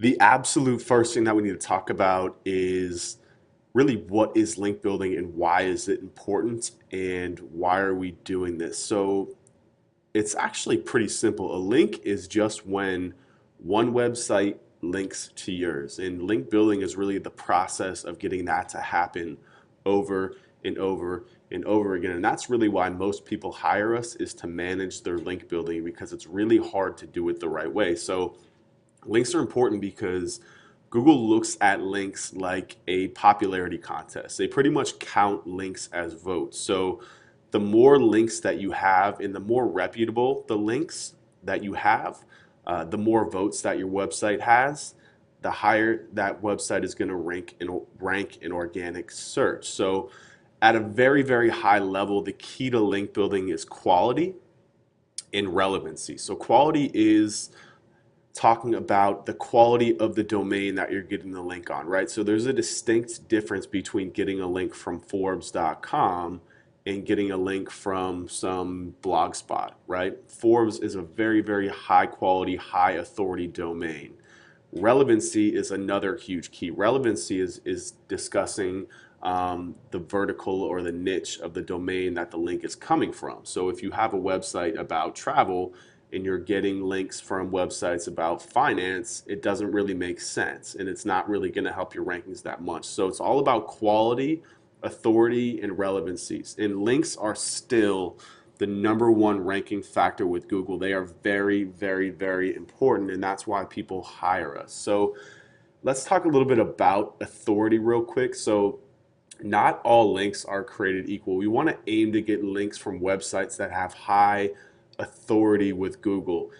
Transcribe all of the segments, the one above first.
The absolute first thing that we need to talk about is really what is link building and why is it important and why are we doing this? So it's actually pretty simple. A link is just when one website links to yours. And link building is really the process of getting that to happen over and over and over again. And that's really why most people hire us is to manage their link building because it's really hard to do it the right way. So links are important because Google looks at links like a popularity contest. They pretty much count links as votes. So the more links that you have and the more reputable the links that you have, the more votes that your website has, the higher that website is going to rank in organic search. So at a very, very high level, the key to link building is quality and relevancy. So quality is talking about the quality of the domain that you're getting the link on, right? So there's a distinct difference between getting a link from Forbes.com and getting a link from some blog spot, right? Forbes is a very, very high quality, high authority domain. Relevancy is another huge key. Relevancy is discussing the vertical or the niche of the domain that the link is coming from. So if you have a website about travel and you're getting links from websites about finance, it doesn't really make sense and it's not really going to help your rankings that much. So it's all about quality, authority, and relevancies. And links are still the number one ranking factor with Google. They are very, very, very important, and that's why people hire us. So let's talk a little bit about authority real quick. So not all links are created equal. We want to aim to get links from websites that have high authority with Google.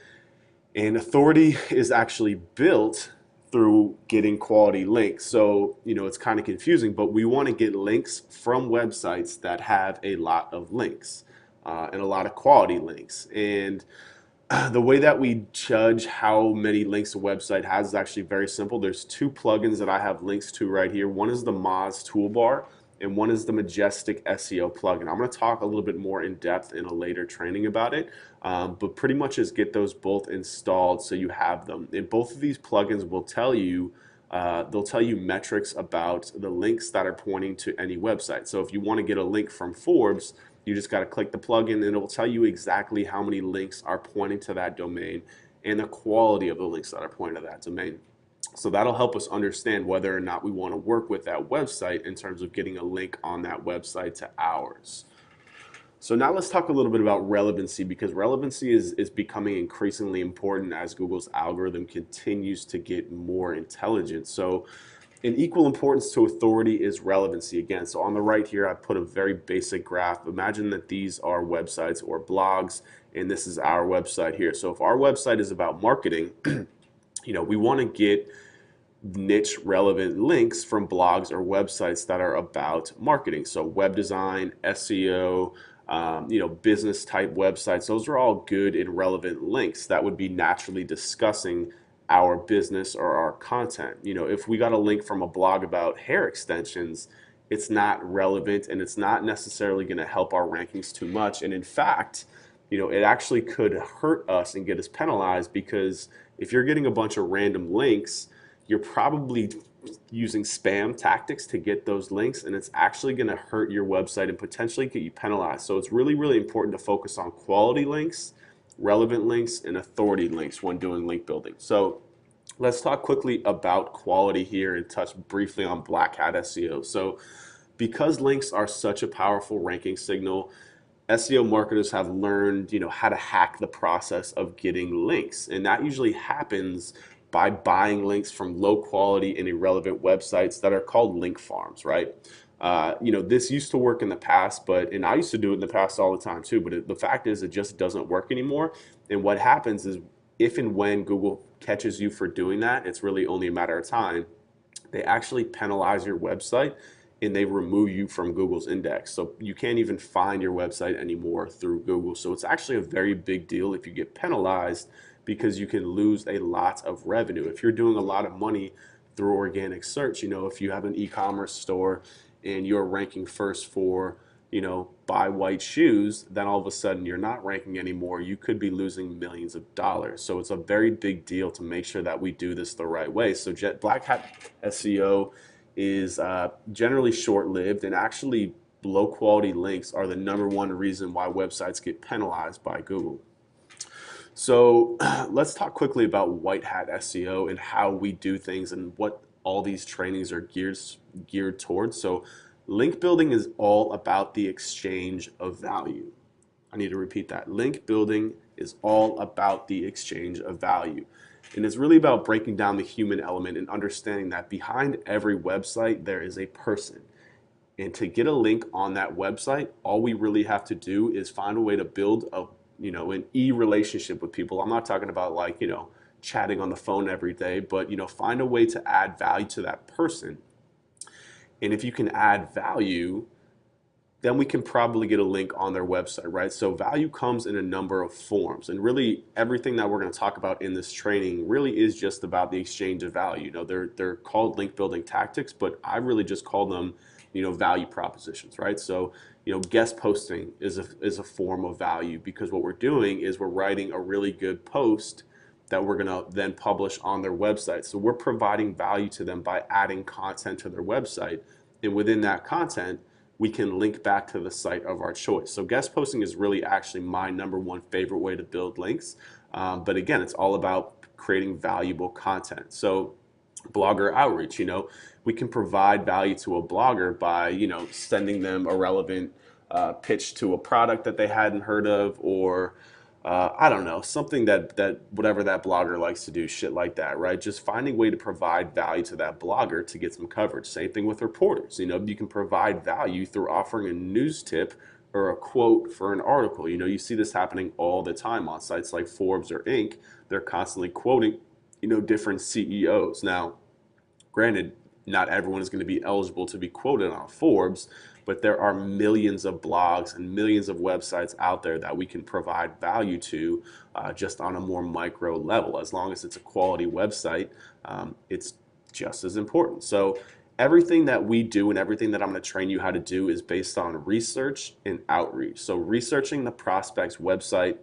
And authority is actually built through getting quality links. So, it's kind of confusing, but we want to get links from websites that have a lot of links and a lot of quality links. And the way that we judge how many links a website has is actually very simple. There's two plugins that I have links to right here. One is the Moz toolbar and one is the Majestic SEO plugin. I'm going to talk a little bit more in depth in a later training about it, but pretty much is get those both installed so you have them. And both of these plugins will tell you they'll tell you metrics about the links that are pointing to any website. So if you want to get a link from Forbes, you just got to click the plugin and it will tell you exactly how many links are pointing to that domain and the quality of the links that are pointing to that domain. So that'll help us understand whether or not we want to work with that website in terms of getting a link on that website to ours. So now let's talk a little bit about relevancy because relevancy is becoming increasingly important as Google's algorithm continues to get more intelligent. So an equal importance to authority is relevancy again. So on the right here, I put a very basic graph. Imagine that these are websites or blogs, and this is our website here. So if our website is about marketing, we want to get niche relevant links from blogs or websites that are about marketing. So web design, SEO, business type websites. Those are all good and relevant links that would be naturally discussing our business or our content. If we got a link from a blog about hair extensions, it's not relevant and it's not necessarily going to help our rankings too much. And in fact, it actually could hurt us and get us penalized because if you're getting a bunch of random links, you're probably using spam tactics to get those links, and it's actually going to hurt your website and potentially get you penalized. So it's really, really important to focus on quality links, relevant links, and authority links when doing link building. So let's talk quickly about quality here and touch briefly on Black Hat SEO. So because links are such a powerful ranking signal, SEO marketers have learned, how to hack the process of getting links. And that usually happens by buying links from low quality and irrelevant websites that are called link farms, right? This used to work in the past, and I used to do it in the past all the time too, but the fact is it just doesn't work anymore. And what happens is if and when Google catches you for doing that, it's really only a matter of time. They actually penalize your website and they remove you from Google's index. So you can't even find your website anymore through Google. So it's actually a very big deal if you get penalized because you can lose a lot of revenue. If you're doing a lot of money through organic search, if you have an e-commerce store and you're ranking first for buy white shoes, then all of a sudden you're not ranking anymore. You could be losing millions of dollars. So it's a very big deal to make sure that we do this the right way. So Black Hat SEO is generally short-lived, and actually low quality links are the #1 reason why websites get penalized by Google. So let's talk quickly about white hat SEO and how we do things and what all these trainings are geared towards. So link building is all about the exchange of value. I need to repeat that. Link building is all about the exchange of value. And it's really about breaking down the human element and understanding that behind every website there is a person. And to get a link on that website, all we really have to do is find a way to build an relationship with people. I'm not talking about like, chatting on the phone every day, but, find a way to add value to that person. And if you can add value, then we can probably get a link on their website, right? So value comes in a number of forms, and really everything that we're going to talk about in this training really is just about the exchange of value. They're called link building tactics, but I really just call them, value propositions, right? So, guest posting is a form of value, because what we're doing is we're writing a really good post that we're going to then publish on their website. So we're providing value to them by adding content to their website, and within that content we can link back to the site of our choice. So guest posting is really actually my #1 favorite way to build links. But again, it's all about creating valuable content. So blogger outreach, we can provide value to a blogger by, sending them a relevant pitch to a product that they hadn't heard of, or I don't know, something that whatever that blogger likes to do, shit like that, right? Just finding a way to provide value to that blogger to get some coverage. Same thing with reporters. You can provide value through offering a news tip or a quote for an article. You see this happening all the time on sites like Forbes or Inc. They're constantly quoting, different CEOs. Now, granted, not everyone is going to be eligible to be quoted on Forbes, but there are millions of blogs and millions of websites out there that we can provide value to just on a more micro level. As long as it's a quality website, it's just as important. So everything that we do and everything that I'm going to train you how to do is based on research and outreach. So researching the prospect's website,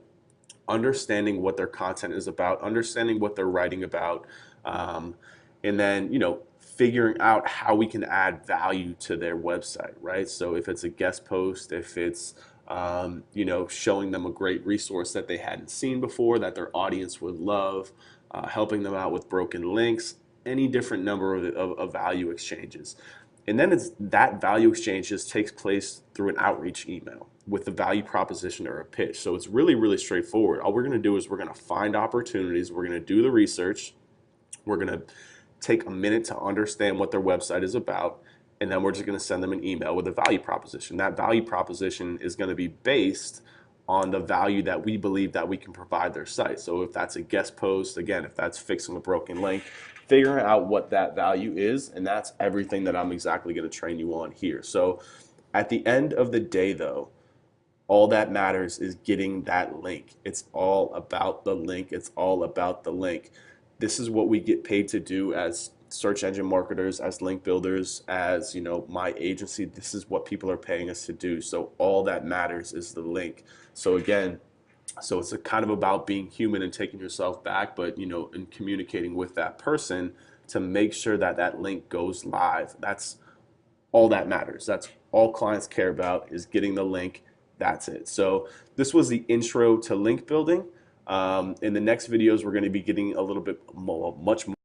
understanding what their content is about, understanding what they're writing about, and then, figuring out how we can add value to their website, right? So if it's a guest post, if it's, showing them a great resource that they hadn't seen before, that their audience would love, helping them out with broken links, any different number of value exchanges. And then that value exchange just takes place through an outreach email with a value proposition or a pitch. So it's really, really straightforward. All we're going to do is we're going to find opportunities, we're going to do the research, we're going to take a minute to understand what their website is about, and then we're just going to send them an email with a value proposition. That value proposition is going to be based on the value that we believe that we can provide their site. So if that's a guest post, again, if that's fixing a broken link, figuring out what that value is, and that's everything that I'm exactly going to train you on here. So at the end of the day, though, all that matters is getting that link. It's all about the link. It's all about the link. This is what we get paid to do as search engine marketers, as link builders, as my agency. This is what people are paying us to do. So all that matters is the link. So again, it's a kind of about being human and taking yourself back, but and communicating with that person to make sure that that link goes live. That's all that matters. That's all clients care about, is getting the link. That's it. So this was the intro to link building. In the next videos, we're going to be getting a little bit much more